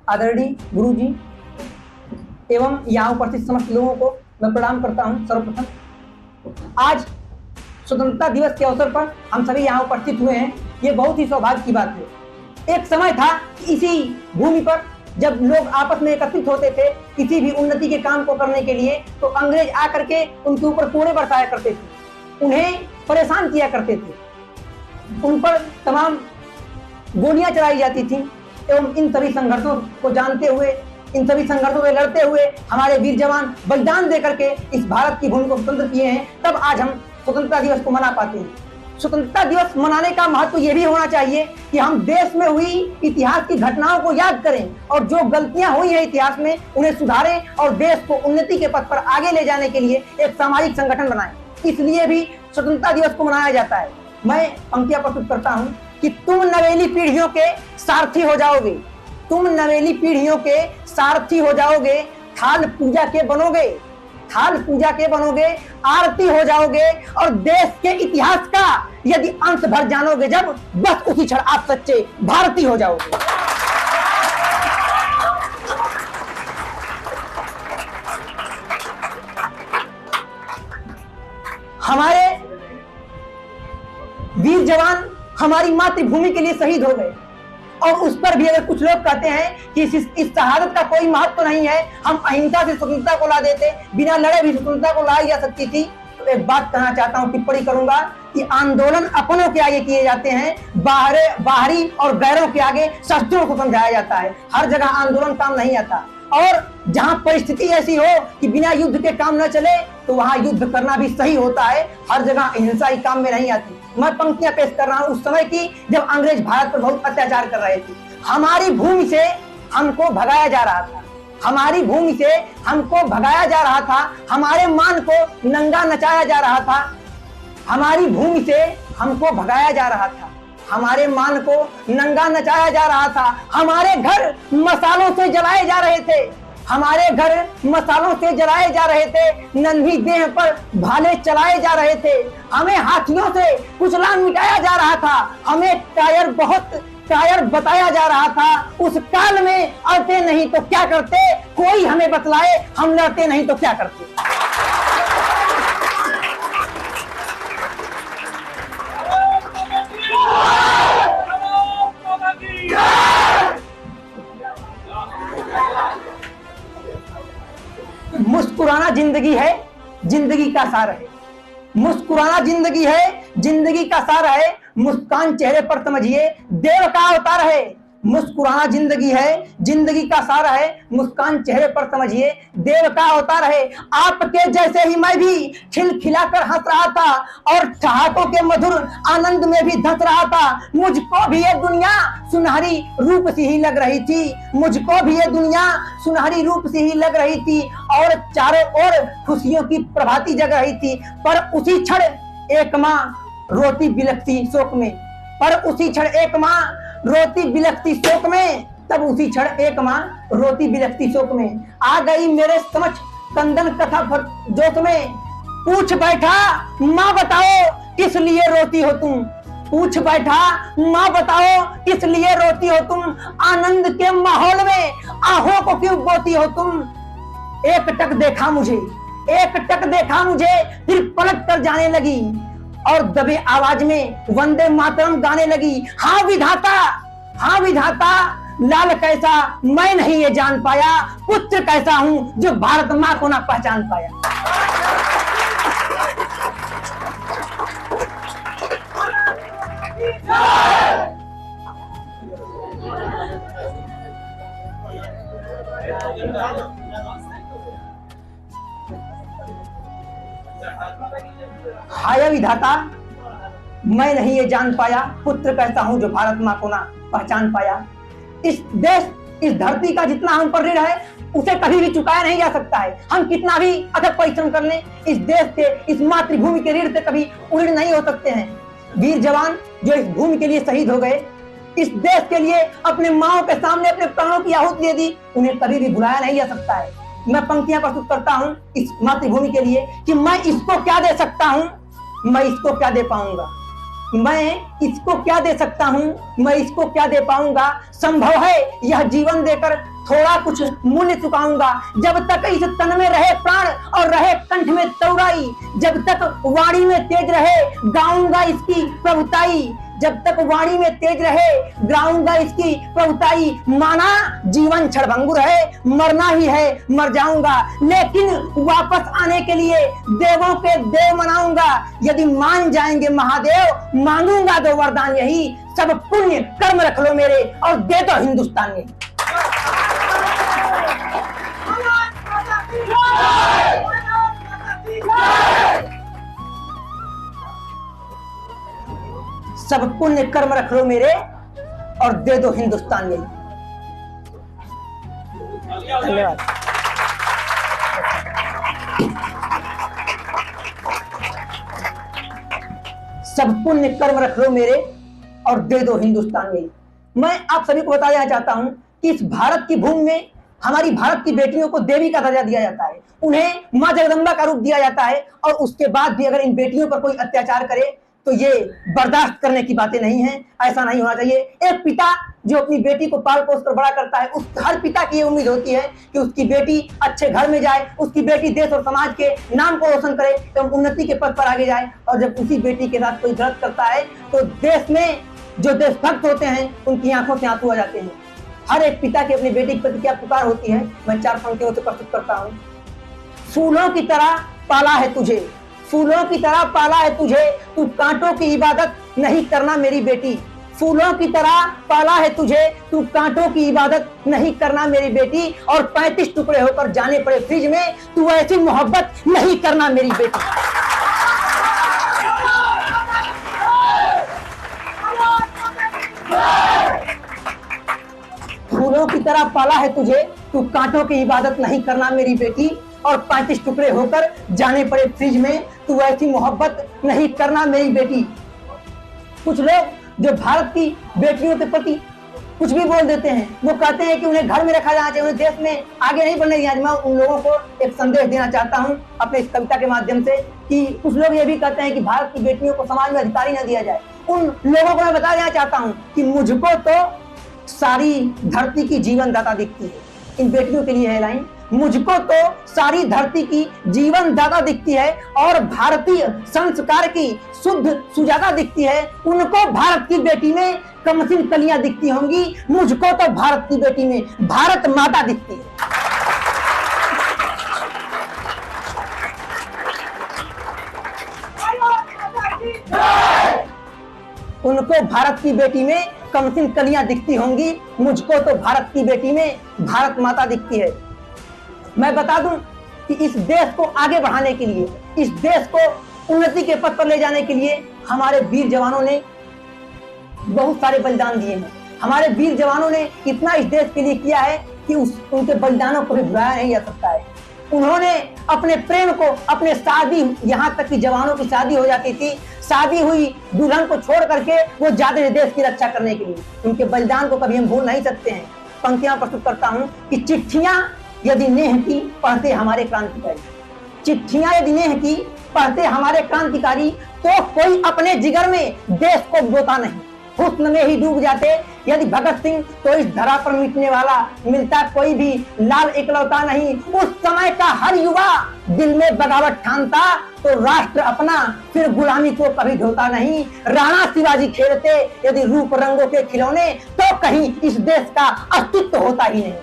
आदरणीय गुरु जी एवं यहाँ उपस्थित समस्त लोगों को मैं प्रणाम करता हूँ। सर्वप्रथम आज स्वतंत्रता दिवस के अवसर पर हम सभी यहाँ उपस्थित हुए हैं, ये बहुत ही सौभाग्य की बात है। एक समय था कि इसी भूमि पर जब लोग आपस में एकत्रित होते थे किसी भी उन्नति के काम को करने के लिए, तो अंग्रेज आकर के उनके ऊपर कोड़े बरसाया करते थे, उन्हें परेशान किया करते थे, उन पर तमाम गोलियां चलाई जाती थी। एवं इन सभी संघर्षों को जानते हुए, इन सभी संघर्षों से लड़ते हुए हमारे वीर जवान बलिदान देकर के इस भारत की भूमि को स्वतंत्र किए हैं, तब आज हम स्वतंत्रता दिवस को मना पाते हैं। स्वतंत्रता दिवस मनाने का महत्व ये भी होना चाहिए कि हम देश में हुई इतिहास की घटनाओं को याद करें और जो गलतियां हुई हैं इतिहास में उन्हें सुधारें और देश को उन्नति के पथ पर आगे ले जाने के लिए एक सामाजिक संगठन बनाएं। इसलिए भी स्वतंत्रता दिवस को मनाया जाता है। मैं पंक्तियां प्रस्तुत करता हूँ कि तुम नवेली पीढ़ियों के सारथी हो जाओगे, तुम नवेली पीढ़ियों के सारथी हो जाओगे, थाल पूजा के बनोगे, थाल पूजा के बनोगे, आरती हो जाओगे और देश के इतिहास का यदि अंश भर जानोगे जब, बस उसी क्षण आप सच्चे भारतीय हो जाओगे। हमारे वीर जवान हमारी मातृभूमि के लिए शहीद हो गए और उस पर भी अगर कुछ लोग कहते हैं कि इस शहादत का कोई महत्व तो नहीं है, हम अहिंसा से स्वतंत्रता को ला देते, बिना लड़े भी स्वतंत्रता को लाई जा सकती थी, तो एक बात कहना चाहता हूं, टिप्पणी करूंगा कि आंदोलन अपनों के आगे किए जाते हैं, बाहरी और गैरों के आगे शस्त्रों को समझाया जाता है। हर जगह आंदोलन काम नहीं आता और जहां परिस्थिति ऐसी हो कि बिना युद्ध के काम न चले तो वहां युद्ध करना भी सही होता है। हर जगह अहिंसा ही काम में नहीं आती। मैं पंक्तियां पेश कर रहा हूं उस समय की जब अंग्रेज भारत पर बहुत अत्याचार कर रहे थे। हमारी भूमि से हमको भगाया जा रहा था, हमारी भूमि से हमको भगाया जा रहा था, हमारे मान को नंगा नचाया जा रहा था, हमारी भूमि से हमको भगाया जा रहा था, हमारे मान को नंगा नचाया जा रहा था, हमारे घर मसालों से जलाए जा रहे थे, हमारे घर मसालों से जलाए जा रहे थे, नन्ही देह पर भाले चलाए जा रहे थे, हमें हाथियों से कुचला मिटाया जा रहा था, हमें टायर बताया जा रहा था। उस काल में अड़ते नहीं तो क्या करते, कोई हमें बतलाए, हम लड़ते नहीं तो क्या करते। मुस्कुराना जिंदगी है, जिंदगी का सार है, मुस्कुराना जिंदगी है, जिंदगी का सार है, मुस्कान चेहरे पर समझिए देव का अवतार है। मुस्कुराना जिंदगी है, जिंदगी का सार है, मुस्कान चेहरे पर समझिए देव का अवतार है। आपके जैसे ही मैं भी खिलखिलाकर हंस रहा था और ठहाकों के मधुर आनंद में भी धंस रहा था। मुझको भी ये दुनिया सुनहरी रूप सी ही लग रही थी, मुझको भी ये दुनिया सुनहरी रूप सी ही लग रही थी और चारों ओर खुशियों की प्रभाती जग रही थी। पर उसी क्षण एक माँ रोती बिलखती शोक में, पर उसी क्षण एक माँ रोती बिलखती शोक में, तब उसी क्षण एक माँ रोती बिलखती शोक में आ गई मेरे समक्ष कंदन कथा जोत में। पूछ बैठा माँ बताओ किस लिए रोती हो तुम, पूछ बैठा माँ बताओ किस लिए रोती हो तुम, आनंद के माहौल में आहों को क्यों बोती हो तुम। एक टक देखा मुझे, एक टक देखा मुझे, फिर पलट कर जाने लगी और दबे आवाज में वंदे मातरम गाने लगी। हाँ विधाता, हाँ विधाता, लाल कैसा मैं नहीं ये जान पाया, पुत्र कैसा हूं जो भारत माँ को ना पहचान पाया। हाय विधाता, मैं नहीं ये जान पाया, पुत्र कैसा हूं जो भारत माँ को ना पहचान पाया। इस देश, इस धरती का जितना हम पर ऋण है उसे कभी भी चुकाया नहीं जा सकता है। हम कितना भी अथक परिश्रम कर लें, इस देश के, इस मातृभूमि के ऋण से कभी उऋण नहीं हो सकते हैं। वीर जवान जो इस भूमि के लिए शहीद हो गए, इस देश के लिए अपने माओ के सामने अपने प्राणों की आहुति दे दी, उन्हें कभी भी भुलाया नहीं जा सकता है। मैं पंक्तियां प्रस्तुत करता हूं इस मातृभूमि के लिए कि मैं इसको क्या दे सकता हूं, मैं इसको क्या दे पाऊंगा। मैं इसको क्या दे सकता हूँ, मैं इसको क्या दे पाऊंगा। संभव है यह जीवन देकर थोड़ा कुछ मूल्य चुकाऊंगा। जब तक इस तन में रहे प्राण और रहे कंठ में तौराई, जब तक वाणी में तेज रहे गाऊंगा इसकी प्रभुताई। जब तक वाणी में तेज रहे गाऊंगा इसकी प्रभुताई। माना जीवन क्षणभंगुर है, मरना ही है, मर जाऊंगा, लेकिन वापस आने के लिए देवों के देव मनाऊंगा। यदि मान जाएंगे महादेव, मांगूंगा दो वरदान यही, सब पुण्य कर्म रख लो मेरे और दे दो हिंदुस्तान में। सब पुण्य कर्म रख लो मेरे और दे दो हिंदुस्तान में। धन्यवाद। सब पुण्य कर्म रख लो मेरे और दे दो हिंदुस्तान में। मैं आप सभी को बताना चाहता हूं कि इस भारत की भूमि में हमारी भारत की बेटियों को देवी का दर्जा दिया जाता है, उन्हें मां जगदंबा का रूप दिया जाता है, और उसके बाद भी अगर इन बेटियों पर कोई अत्याचार करे तो ये बर्दाश्त करने की बातें नहीं है। ऐसा नहीं होना चाहिए। एक पिता जो अपनी बेटी को पाल पोस कर बड़ा करता है, उस हर पिता की ये उम्मीद होती है कि उसकी बेटी अच्छे घर में जाए, उसकी बेटी देश और समाज के नाम को रोशन करे एवं उन्नति के पथ पर आगे जाए। और जब उसी बेटी के साथ कोई गलत करता है तो देश में जो देशभक्त होते हैं उनकी आंखों से आंसू आ जाते हैं। हर एक पिता की अपनी बेटी के प्रति क्या पुकार होती है, मैं 4 पंक्तियों से प्रस्तुत करता हूँ। फूलों की तरह पाला है तुझे, फूलों की तरह पाला है तुझे, तू कांटों की इबादत नहीं करना मेरी बेटी। फूलों की तरह पाला है तुझे, तू कांटों की इबादत नहीं करना मेरी बेटी। और 35 टुकड़े होकर जाने पड़े फ्रिज में, तू ऐसी मोहब्बत नहीं करना मेरी बेटी। फूलों की तरह पाला है तुझे, तू कांटों की इबादत नहीं करना मेरी बेटी। और 35 टुकड़े होकर जाने पड़े फ्रिज में, तू ऐसी मोहब्बत नहीं करना मेरी बेटी। कुछ लोग जो भारत की बेटियों के प्रति कुछ भी बोल देते हैं, वो कहते हैं कि उन्हें घर में रखा जाना चाहिए, उन्हें देश में आगे नहीं बढ़ने दिया। मैं उन लोगों को एक संदेश देना चाहता हूं अपने इस कविता के माध्यम से कि कुछ लोग ये भी कहते हैं कि भारत की बेटियों को समाज में अधिकारी न दिया जाए। उन लोगों को मैं बता देना चाहता हूं कि मुझको तो सारी धरती की जीवनदाता दिखती है। इन बेटियों के लिए है लाइन, मुझको तो सारी धरती की जीवन दाता दिखती है और भारतीय संस्कार की शुद्ध सुजाता दिखती है। उनको भारत की बेटी में कमसिन कलियां दिखती होंगी, मुझको तो भारत की बेटी में भारत माता दिखती है। उनको भारत की बेटी में कमसिन कलियां दिखती होंगी, मुझको तो भारत की बेटी में भारत माता दिखती है। मैं बता दूं कि इस देश को आगे बढ़ाने के लिए, इस देश को उन्नति के पथ पर ले जाने के लिए हमारे वीर जवानों ने बहुत सारे बलिदान दिए हैं। हमारे वीर जवानों ने इतना इस देश के लिए किया है कि उनके बलिदानों को भी भुलाया नहीं जा सकता है। उन्होंने अपने प्रेम को, अपने शादी, यहाँ तक कि जवानों की शादी हो जाती थी, शादी हुई दुल्हन को छोड़ करके वो जाते थे देश की रक्षा करने के लिए। उनके बलिदान को कभी हम भूल नहीं सकते हैं। पंक्तियां प्रस्तुत करता हूं कि चिट्ठियां यदि नेह की पढ़ते हमारे क्रांतिकारी, चिट्ठियां यदि नेह की पढ़ते हमारे क्रांतिकारी, तो कोई अपने जिगर में देश को बोता नहीं, हुस्न में ही डूब जाते यदि भगत सिंह, तो इस धरा पर मिटने वाला मिलता कोई भी लाल इकलौता नहीं। उस समय का हर युवा दिल में बगावत ठानता, तो राष्ट्र अपना फिर गुलामी को कभी ढोता नहीं। राणा शिवाजी खेलते यदि रूप रंगों के खिलौने, तो कहीं इस देश का अस्तित्व होता ही नहीं।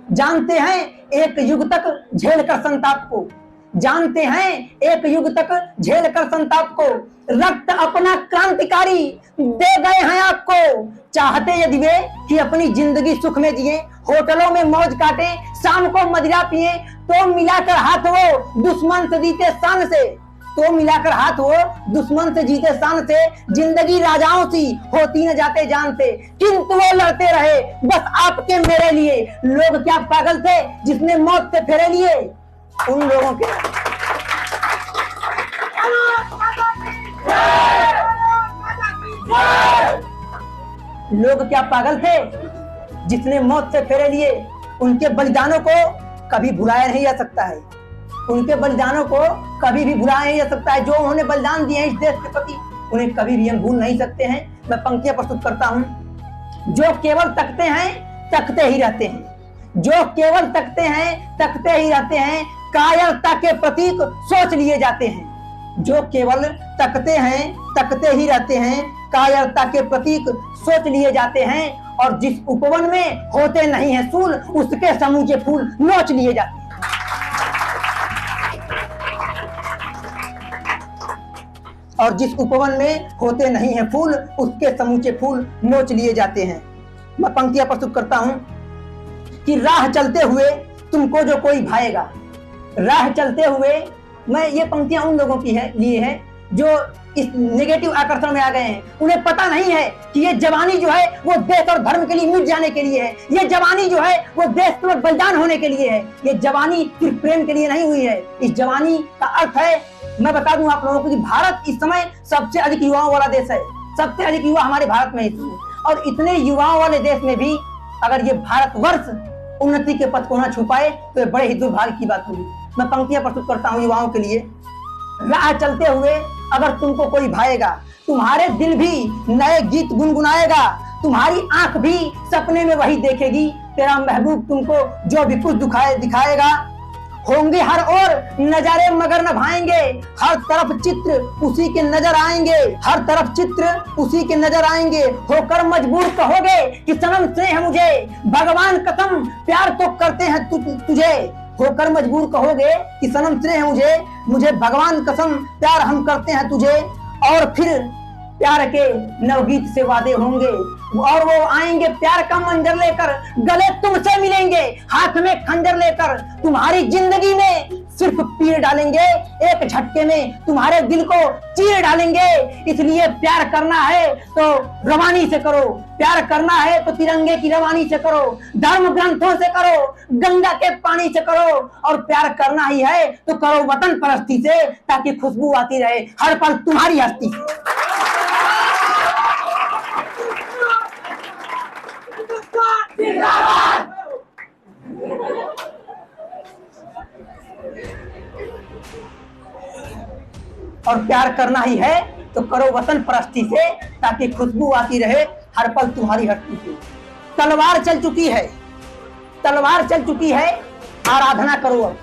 जानते हैं एक युग तक झेल कर संताप को, जानते हैं एक युग तक झेल कर संताप को, रक्त अपना क्रांतिकारी दे गए हैं आपको। चाहते यदि वे कि अपनी जिंदगी सुख में जिए, होटलों में मौज काटे, शाम को मदिरा पिए, तो मिलाकर हाथ वो दुश्मन से जीते शान से, तो मिलाकर हाथ वो दुश्मन से जीते शान से। जिंदगी राजाओं सी होती न जाते जान से, किंतु वो लड़ते रहे बस आपके मेरे लिए। लोग क्या पागल थे जिसने मौत से फेरे लिए? उन लोगों के लोग क्या पागल थे जिसने मौत से फेरे लिए, उनके बलिदानों को कभी भुलाया नहीं जा सकता है। उनके बलिदानों को कभी भी भुलाया नहीं जा सकता है। जो उन्होंने बलिदान दिए हैं इस देश के प्रति, उन्हें कभी भी हम भूल नहीं सकते हैं। मैं पंक्तियां प्रस्तुत करता हूं। जो केवल तकते हैं, तकते ही रहते हैं। जो केवल तकते हैं, तकते ही रहते हैं। कायरता के प्रतीक सोच लिए जाते हैं। जो केवल तकते हैं, तकते ही रहते हैं। कायरता के प्रतीक सोच लिए जाते हैं। और जिस उपवन में होते नहीं हैं फूल, उसके समूचे फूल नोच लिए जाते हैं। और जिस उपवन में होते नहीं हैं फूल, उसके समूचे फूल नोच लिए जाते हैं। मैं पंक्तियां प्रस्तुत करता हूं कि राह चलते हुए तुमको जो कोई भाएगा। राह चलते हुए, मैं ये पंक्तियां उन लोगों की है लिए है जो इस नेगेटिव आकर्षण में आ गए हैं। उन्हें पता नहीं है कि ये जवानी जो है वो देश और धर्म के लिए मिट जाने के लिए है। ये जवानी जो है वो देश में बलिदान होने के लिए है। ये जवानी सिर्फ प्रेम के लिए नहीं हुई है। इस जवानी का अर्थ है, मैं बता दूं आप लोगों को कि भारत इस समय सबसे अधिक युवाओं वाला देश है। सबसे अधिक युवा हमारे भारत में है। और इतने युवाओं वाले देश में भी अगर ये भारतवर्ष उन्नति के पथ को न छू पाए तो ये बड़े ही दुर्भाग्य की बात होगी। मैं पंक्तियां प्रस्तुत करता हूं युवाओं के लिए। राह चलते हुए अगर तुमको कोई भाएगा, तुम्हारे दिल भी नए गीत गुनगुनाएगा। तुम्हारी आंख भी सपने में वही देखेगी। तेरा महबूब तुमको जो भी कुछ दिखाएगा। होंगे हर ओर नजारे मगर न भाएंगे। हर तरफ चित्र उसी के नजर आएंगे। हर तरफ चित्र उसी के नजर आएंगे। होकर मजबूर कहोगे कि सनम स्नेह मुझे, भगवान कसम प्यार तो करते हैं तुझे। होकर मजबूर कहोगे कि सनम स्नेह मुझे भगवान कसम प्यार हम करते हैं तुझे। और फिर प्यार के नवगीत से वादे होंगे और वो आएंगे प्यार का मंजर लेकर। गले तुमसे मिलेंगे हाथ में खंजर लेकर। तुम्हारी जिंदगी में सिर्फ पीर डालेंगे, एक झटके में तुम्हारे दिल को चीर डालेंगे। इसलिए प्यार करना है तो रवानी से करो। प्यार करना है तो तिरंगे की रवानी से करो, धर्म ग्रंथों से करो, गंगा के पानी से करो। और प्यार करना ही है तो करो वतन परस्ती से, ताकि खुशबू आती रहे हर पल तुम्हारी हस्ती से। और प्यार करना ही है तो करो वतन परस्ती से, ताकि खुशबू आती रहे हर पल तुम्हारी हस्ती से। तलवार चल चुकी है, तलवार चल चुकी है, आराधना करो अब।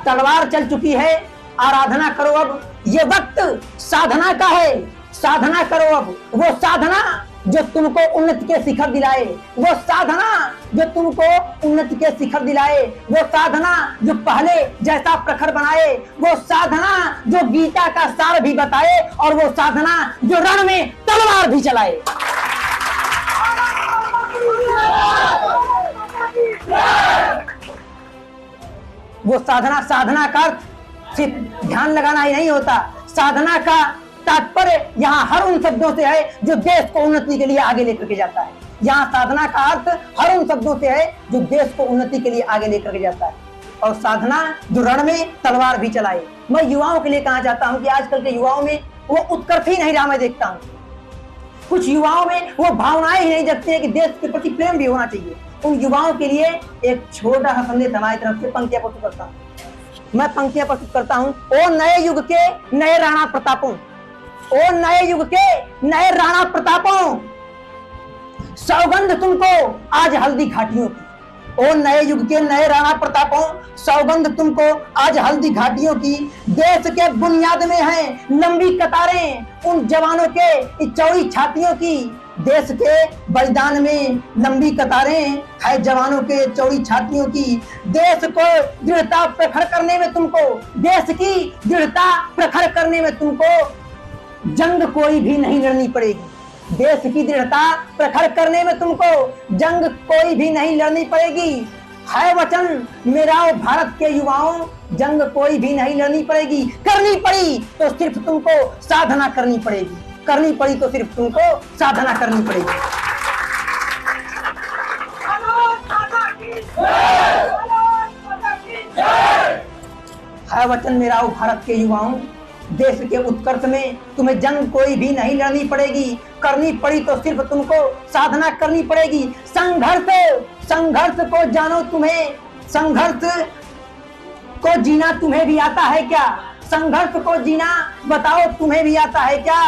तलवार चल चुकी है, आराधना करो अब। ये वक्त साधना का है, साधना करो अब। वो साधना जो तुमको उन्नति के शिखर दिलाए, वो साधना जो तुमको उन्नति के शिखर दिलाए, वो साधना जो पहले जैसा प्रखर बनाए, वो साधना जो गीता का सार भी बताए, और वो साधना जो रण में तलवार भी चलाए। वो साधना, साधना का अर्थ सिर्फ ध्यान लगाना ही नहीं होता। साधना का तात्पर्य यहाँ हर उन शब्दों से है जो देश को उन्नति के लिए आगे लेकर के जाता है। यहाँ साधना का अर्थ हर उन शब्दों से है जो देश को उन्नति के लिए आगे लेकर के जाता है। और साधना जो रण में तलवार भी चलाए। मैं युवाओं के लिए कहना चाहता हूँ कि आजकल के युवाओं में वो उत्कर्ष ही नहीं रहा। मैं देखता हूँ कुछ युवाओं में वो भावनाएं ही नहीं जगती है कि देश के प्रति प्रेम भी होना चाहिए। उन युवाओं के लिए एक छोटा सा संदेश हमारी तरफ से पंक्तियां प्रस्तुत करता हूँ। मैं पंक्तियां प्रस्तुत करता हूँ। ओ नए युग के नए राणा प्रतापों, ओ नए युग के नए राणा प्रतापों, सौगंध तुमको आज हल्दी घाटियों की। ओ नए युग के नए राणा प्रतापों, सौगंध तुमको आज हल्दी घाटियों की। देश के बुनियाद में हैं लंबी कतारें उन जवानों के चौड़ी छातियों की। देश के बलिदान में लंबी कतारें है जवानों के चौड़ी छातियों की। देश को दृढ़ता प्रखर करने में तुमको, देश की दृढ़ता प्रखर करने में तुमको जंग कोई भी नहीं लड़नी पड़ेगी। देश की दृढ़ता प्रखर करने में तुमको जंग कोई भी नहीं लड़नी पड़ेगी। है वचन मेरा भारत के युवाओं, जंग कोई भी नहीं लड़नी पड़ेगी। करनी पड़ी तो सिर्फ तुमको साधना करनी पड़ेगी। करनी पड़ी तो सिर्फ तुमको साधना करनी पड़ेगी। है वचन मेरा भारत के युवाओं, देश के उत्कर्ष में तुम्हें जंग कोई भी नहीं लड़नी पड़ेगी, करनी पड़ी तो सिर्फ तुमको साधना करनी पड़ेगी। संघर्ष को जानो, तुम्हें संघर्ष को जीना तुम्हें भी आता है क्या? संघर्ष को जीना बताओ तुम्हें भी आता है क्या?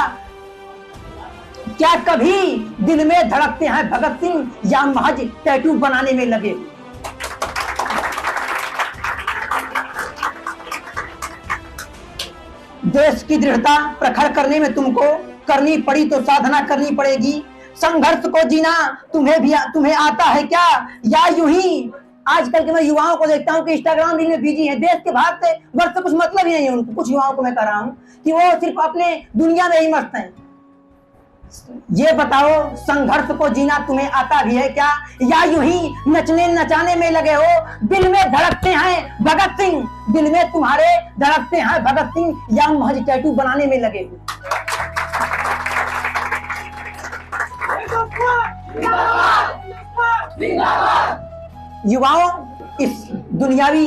क्या कभी दिल में धड़कते हैं भगत सिंह या महज टैटू बनाने में लगे? देश की दृढ़ता प्रखर करने में तुमको करनी पड़ी तो साधना करनी पड़ेगी। संघर्ष को जीना तुम्हें आता है क्या? या यूं ही आजकल के मैं युवाओं को देखता हूं कि इंस्टाग्राम रील में बिजी है, देश के बाहर से वर्ष से कुछ मतलब ही नहीं है उनको। कुछ युवाओं को मैं कह रहा हूं कि वो सिर्फ अपने दुनिया में ही मस्त हैं। ये बताओ, संघर्ष को जीना तुम्हें आता भी है क्या? या यूं ही नचने नचाने में लगे हो? दिल में धड़कते हैं भगत सिंह, दिल में तुम्हारे धड़कते हैं भगत सिंह, या महज टैटू बनाने में लगे हो? युवाओं, इस दुनियावी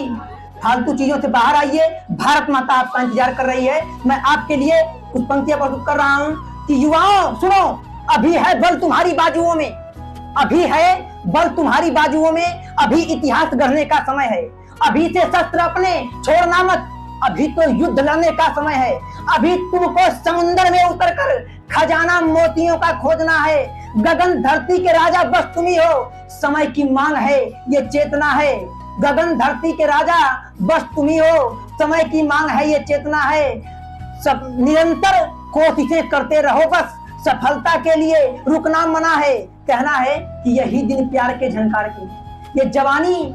फालतू चीजों से बाहर आइए। भारत माता आपका इंतजार कर रही है। मैं आपके लिए कुछ पंक्तियां प्रस्तुत कर रहा हूं कि युवाओं सुनो, अभी है बल तुम्हारी बाजुओं में, अभी है बल तुम्हारी बाजुओं में, अभी इतिहास गढ़ने का समय है। अभी से शस्त्र अपने छोड़ना मत, अभी तो युद्ध लड़ने का समय है। अभी तुमको समुद्र में उतरकर खजाना मोतियों का खोजना है। गगन धरती के राजा बस तुम ही हो, समय की मांग है ये चेतना है। गगन धरती के राजा बस तुम ही हो, समय की मांग है ये चेतना है। सब निरंतर कोशिशें करते रहो, बस सफलता के लिए रुकना मना है। कहना है कि यही दिन प्यार के झंकार की, ये जवानी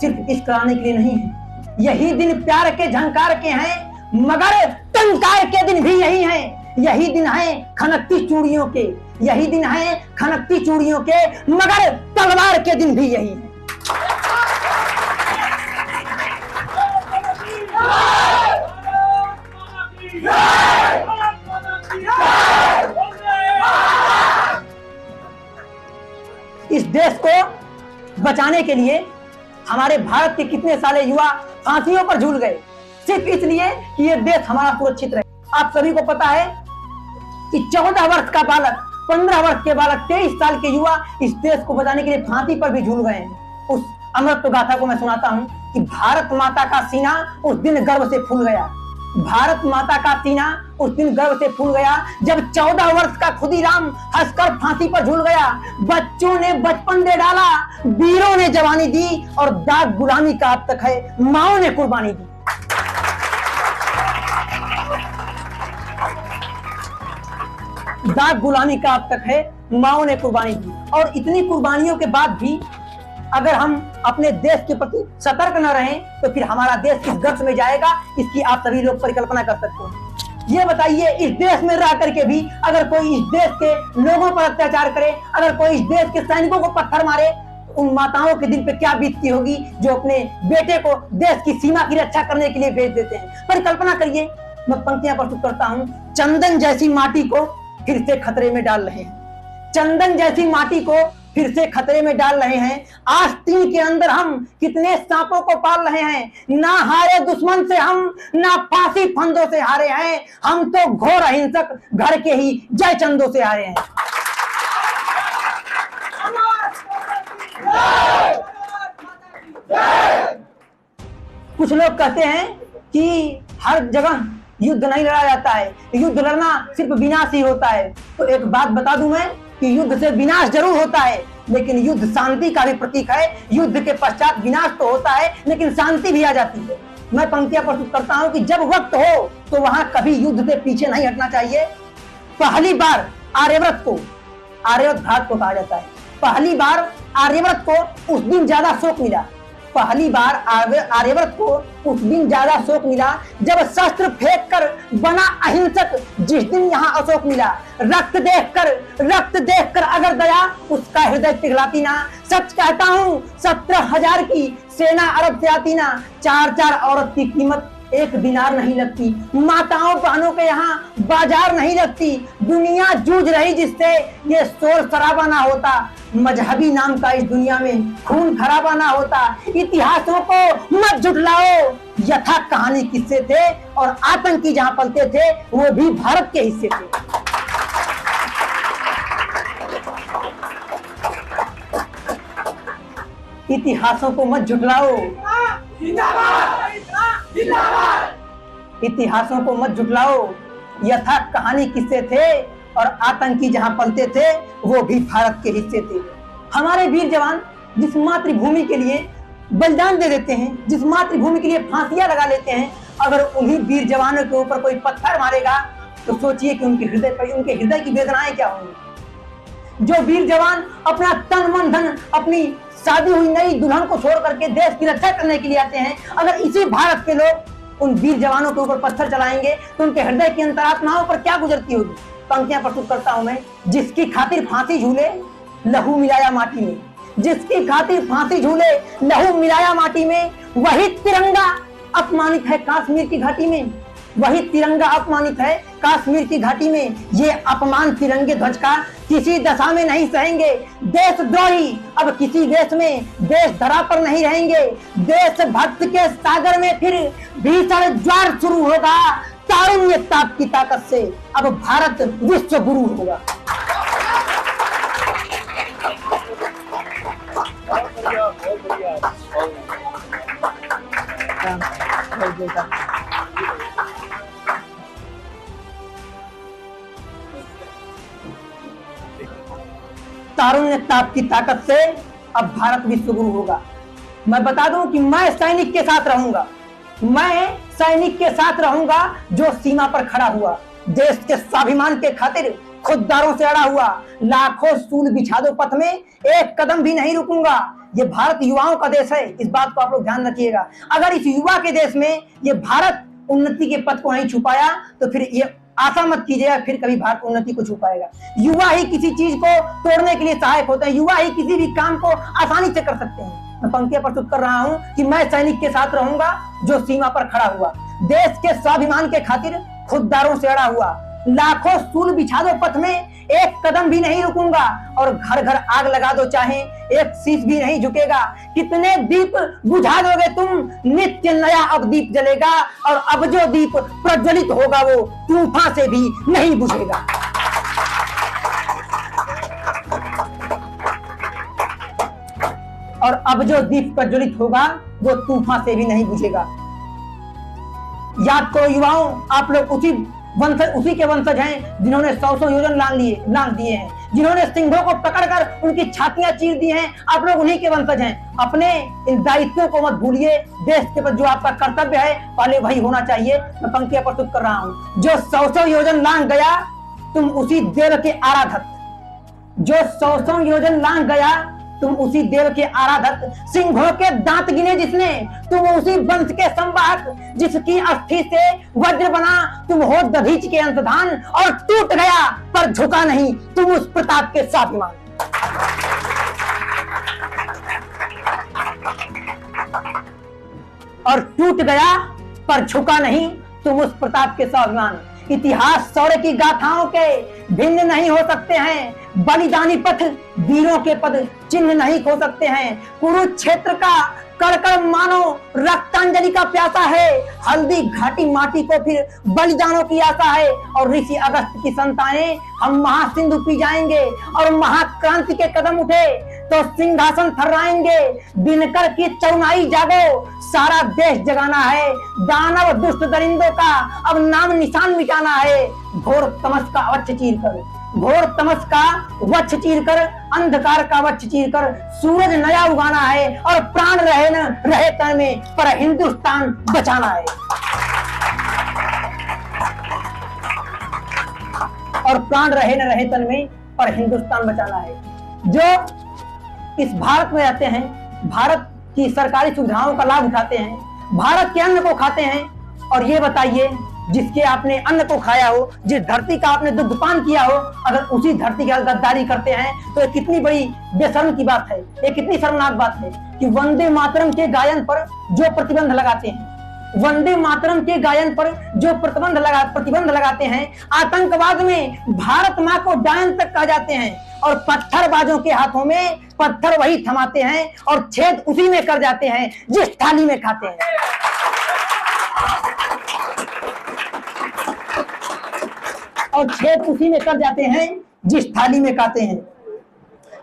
सिर्फ इश्क कराने के लिए नहीं है। यही दिन प्यार के झंकार के हैं, मगर टंकार के दिन भी यही हैं। यही दिन है खनकती चूड़ियों के, यही दिन है खनकती चूड़ियों के, मगर तलवार के दिन भी यही है। इस देश को बचाने के लिए हमारे भारत के कितने सारे युवा फांसियों पर झूल गए, सिर्फ इसलिए कि ये देश हमारा सुरक्षित रहे। आप सभी को पता है कि 14 वर्ष का बालक, 15 वर्ष के बालक, 23 साल के युवा इस देश को बचाने के लिए फांसी पर भी झूल गए हैं। उस अमृत गाथा को मैं सुनाता हूं कि भारत माता का सीना उस दिन गर्व से फूल गया। भारत माता का सीना उस दिन गर्व से फूल गया जब 14 वर्ष का खुदीराम हंसकर फांसी पर झूल गया। बच्चों ने बचपन दे डाला, वीरों ने जवानी दी, और दाग गुलामी का अब तक है, माओ ने कुर्बानी दी। दाग गुलामी का अब तक है, माओ ने कुर्बानी दी। और इतनी कुर्बानियों के बाद भी अगर हम अपने देश के प्रति सतर्क न रहें तो फिर हमारा देश किस गर्त में जाएगा, इसकी आप सभी लोग परिकल्पना कर सकते हैं। ये बताइए, इस देश में रह करके भी अगर कोई इस देश के लोगों पर अत्याचार करे, अगर कोई इस देश के सैनिकों को पत्थर मारे, उन माताओं के दिल पे क्या बीतती होगी जो अपने बेटे को देश की सीमा की रक्षा करने के लिए भेज देते हैं। परिकल्पना करिए। मैं पंक्तियां प्रस्तुत करता हूं। चंदन जैसी माटी को फिर से खतरे में डाल रहे हैं, चंदन जैसी माटी को फिर से खतरे में डाल रहे हैं। आस्तीन के अंदर हम कितने सांपों को पाल रहे हैं। ना हारे दुश्मन से हम, ना फांसी फंदों से हारे हैं, हम तो घोर अहिंसक घर के ही जय चंदों से हारे हैं। कुछ लोग कहते हैं कि हर जगह युद्ध नहीं लड़ा जाता है, युद्ध लड़ना सिर्फ विनाश ही होता है। तो एक बात बता दूं मैं कि युद्ध से विनाश जरूर होता है, लेकिन युद्ध शांति का भी प्रतीक है। युद्ध के पश्चात विनाश तो होता है, लेकिन शांति भी आ जाती है। मैं पंक्तियां प्रस्तुत करता हूं कि जब वक्त हो तो वहां कभी युद्ध से पीछे नहीं हटना चाहिए। पहली बार आर्यव्रत घाट को कहा जाता है। पहली बार आर्यव्रत को उस दिन ज्यादा शोक मिला। पहली बार आर्यव्रत को उस दिन ज्यादा शोक मिला जब शस्त्र फेंक कर बना अहिंसक, जिस दिन यहाँ अशोक मिला। रक्त देखकर अगर दया उसका हृदय पिघलाती ना। सच कहता हूँ 17,000 की सेना अरब से आती ना। 4 औरत की कीमत 1 दिनार नहीं लगती। माताओं बहनों के यहाँ बाजार नहीं लगती। दुनिया जूझ रही जिससे ये शोर शराबा ना होता। मजहबी नाम का इस दुनिया में खून खराबा ना होता। इतिहासों को मत झुठलाओ, यथा कहानी किस्से थे और आतंकी जहां पलते थे वो भी भारत के हिस्से थे। इतिहासों को मत झुठलाओ, इतिहासों को मत झुठलाओ। यथा कहानी किस्से थे और आतंकी जहां पलते थे वो भी भारत के हिस्से थे। हमारे वीर जवान जिस मातृभूमि के लिए बलिदान दे देते हैं, जिस मातृभूमि के लिए फांसियां लगा लेते हैं, अगर उन्हीं वीर जवानों के ऊपर कोई पत्थर मारेगा तो सोचिए कि उनके हृदय की वेदनाएं क्या होंगी। जो वीर जवान अपना तन मन धन, अपनी शादी हुई नई दुल्हन को छोड़ करके देश की रक्षा करने के लिए आते हैं, अगर इसी भारत के लोग उन वीर जवानों के ऊपर पत्थर चलाएंगे तो उनके हृदय की अंतरात्माओं पर क्या गुजरती होगी। पंक्तियां प्रस्तुत करता हूं मैं। जिसकी खातिर फांसी झूले लहू मिलाया माटी में, जिसकी खातिर फांसी झूले लहू मिलाया माटी में, वही तिरंगा अपमानित है कश्मीर की घाटी में, वही तिरंगा अपमानित है कश्मीर की घाटी में। ये अपमान तिरंगे ध्वज का किसी दशा में नहीं सहेंगे। देशद्रोही अब किसी वेश में देश धरा पर नहीं रहेंगे। देशभक्त के सागर में फिर भीषण ज्वार शुरू होगा। तारुण्य ताप की ताकत से अब भारत विश्व गुरु होगा। तारुण्य ताप की ताकत से अब भारत विश्व गुरु होगा। मैं बता दूं कि मैं सैनिक के साथ रहूंगा, मैं सैनिक के साथ रहूंगा जो सीमा पर खड़ा हुआ, देश के स्वाभिमान के खातिर खुददारों से अड़ा हुआ। लाखों सूल बिछा दो पथ में, एक कदम भी नहीं रुकूंगा। ये भारत युवाओं का देश है, इस बात को आप लोग ध्यान रखिएगा। अगर इस युवा के देश में ये भारत उन्नति के पथ को नहीं छू पाया तो फिर ये आशा मत कीजिएगा फिर कभी भारत उन्नति को छू पाएगा। युवा ही किसी चीज को तोड़ने के लिए सहायक होते हैं, युवा ही किसी भी काम को आसानी से कर सकते हैं। मैं पंक्तियां प्रस्तुत कर रहा हूं कि मैं सैनिक के साथ रहूंगा जो सीमा पर खड़ा हुआ, देश के स्वाभिमान के खातिर खुददारों से अड़ा हुआ। लाखों सूल बिछा दो पथ में, एक कदम भी नहीं रुकूंगा। और घर घर आग लगा दो चाहे, एक शीश भी नहीं झुकेगा। कितने दीप बुझा दोगे तुम, नित्य नया अब दीप जलेगा। और अब जो दीप प्रज्वलित होगा वो तूफान से भी नहीं बुझेगा। और अब जो दीप प्रज्वलित होगा वो तूफान से भी नहीं बुझेगा। याद करो युवाओं, आप लोग उसी के वंशज हैं जिन्होंने 100 योजन लांग दिए हैं, जिन्होंने सिंहों को पकड़कर उनकी छातियां चीर दी हैं। आप लोग उन्हीं के वंशज हैं। अपने इन दायित्वों को मत भूलिए। देश के प्रति जो आपका कर्तव्य है पहले वही होना चाहिए। मैं पंक्तियां प्रस्तुत कर रहा हूं। जो 100 योजन लांग गया तुम उसी देव के आराधक, जो 100 योजन लांग गया तुम उसी देव के आराधक। सिंहों के दांत गिने जिसने तुम उसी वंश के संवाहक, जिसकी अस्थि से वज्र बना तुम हो दधीच के अंतधान। और टूट गया पर झुका नहीं तुम उस प्रताप के स्वाभिमान। और टूट गया पर झुका नहीं तुम उस प्रताप के स्वाभिमान। इतिहास शौर्य की गाथाओं के भिन्न नहीं हो सकते हैं, बलिदानी पथ वीरों के पद चिन्ह नहीं खो सकते हैं। कुरुक्षेत्र का कड़कड़ मानो रक्तांजलि का प्यासा है, हल्दी घाटी माटी को फिर बलिदानों की आशा है। और ऋषि अगस्त की संतानें हम महासिंधु पी जाएंगे, और महाक्रांति के कदम उठे तो सिंहासन थर्राएंगे। दिनकर की चौनाई जागो, सारा देश जगाना है। दानव दुष्ट दरिंदों का अब नाम निशान मिटाना है। घोर तमस का वक्ष चीर कर, घोर तमस का वक्ष चीर कर, अंधकार का वक्ष चीर कर सूरज नया उगाना है। और प्राण रहे न रहे तन में पर हिंदुस्तान बचाना है। और प्राण रहे न रहे तन में पर हिंदुस्तान बचाना है। जो इस भारत में रहते हैं, भारत की सरकारी सुविधाओं का लाभ उठाते हैं, भारत के अन्न को खाते हैं। और ये बताइए, जिसके आपने अन्न को खाया हो, जिस धरती का आपने दुग्धपान किया हो, अगर उसी धरती का गद्दारी करते हैं तो ये कितनी बड़ी बेशर्म की बात है, ये कितनी शर्मनाक बात है कि वंदे मातरम के गायन पर जो प्रतिबंध लगाते हैं, वंदे मातरम के गायन पर जो प्रतिबंध लगाते हैं, आतंकवाद में भारत माँ को डायन तक कहा जाते हैं। और पत्थरबाजों के हाथों में पत्थर वही थमाते हैं और छेद उसी में कर जाते हैं जिस थाली में खाते हैं। और छेद उसी में कर जाते हैं जिस थाली में खाते हैं।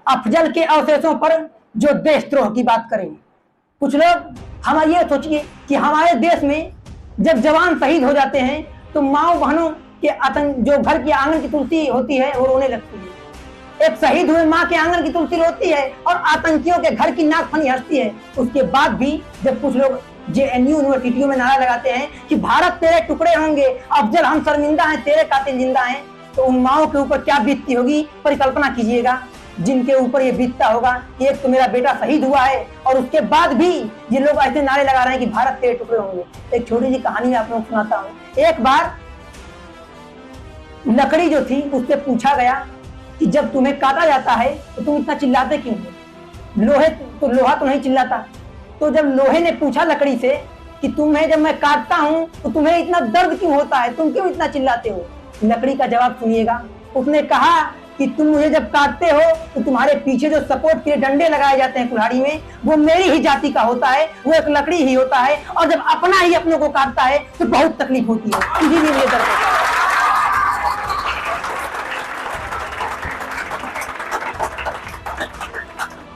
अफजल के अवशेषों पर जो देशद्रोह की बात करें। कुछ लोग हम ये सोचिए कि हमारे देश में जब जवान शहीद हो जाते हैं तो माओ बहनों के आतंक, जो घर की आंगन की तुलसी होती है वो रोने लगती है। एक शहीद हुए माँ के आंगन की तुलसी रोती है और आतंकियों के घर की नाकफनी हंसती है। उसके बाद भी जब कुछ लोग जेएनयू यूनिवर्सिटियों में नारा लगाते हैं कि भारत तेरे टुकड़े होंगे, अफजल हम शर्मिंदा हैं, तेरे कातिल जिंदा हैं, तो उन माओं के ऊपर क्या बीतती होगी परिकल्पना कीजिएगा, जिनके ऊपर ये बीतता होगा कि एक तो मेरा बेटा शहीद हुआ है और उसके बाद भी ये लोग ऐसे नारे लगा रहे हैं कि भारत तेरे टुकड़े होंगे। एक छोटी सी कहानी मैं आप लोगों को सुनाता हूँ। एक बार लकड़ी जो थी उससे पूछा गया कि जब तुम्हें काटा जाता है तो तुम इतना चिल्लाते क्यों हो? लोहा तो नहीं चिल्लाता। तो जब लोहे ने पूछा लकड़ी से कि तुम्हें जब मैं काटता हूं तो तुम्हें इतना दर्द क्यों होता है, तुम क्यों इतना चिल्लाते हो? लकड़ी का जवाब सुनिएगा। उसने कहा कि तुम मुझे जब काटते हो तो तुम्हारे पीछे जो सपोर्ट के डंडे लगाए जाते हैं कुल्हाड़ी में, वो मेरी ही जाति का होता है, वो एक लकड़ी ही होता है, और जब अपना ही अपनों को काटता है तो बहुत तकलीफ होती है, इसीलिए मुझे दर्द होता है।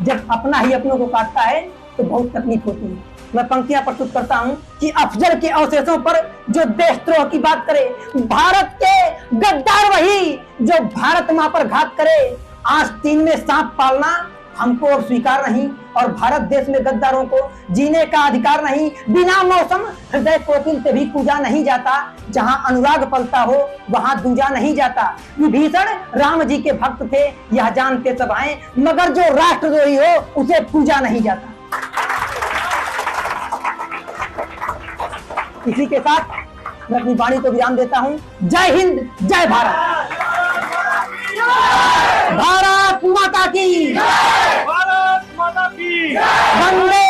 जब अपना ही अपनों को काटता है तो बहुत तकलीफ होती है। मैं पंक्तियां प्रस्तुत करता हूं कि अफजल के अवशेषों पर जो देशद्रोह की बात करे, भारत के गद्दार वही जो भारत मां पर घात करे। आस्तीन में सांप पालना हमको और स्वीकार नहीं, और भारत देश में गद्दारों को जीने का अधिकार नहीं। बिना मौसम हृदय कोकिल से भी पूजा नहीं जाता, जहां अनुराग पलता हो वहां दूजा नहीं जाता। विभीषण राम जी के भक्त थे, यह जानते सब आए, मगर जो राष्ट्रद्रोही हो उसे पूजा नहीं जाता। इसी के साथ मैं अपनी वाणी को विराम देता हूं। जय हिंद, जय भारत। भारत माता की, भारत माता की वंदे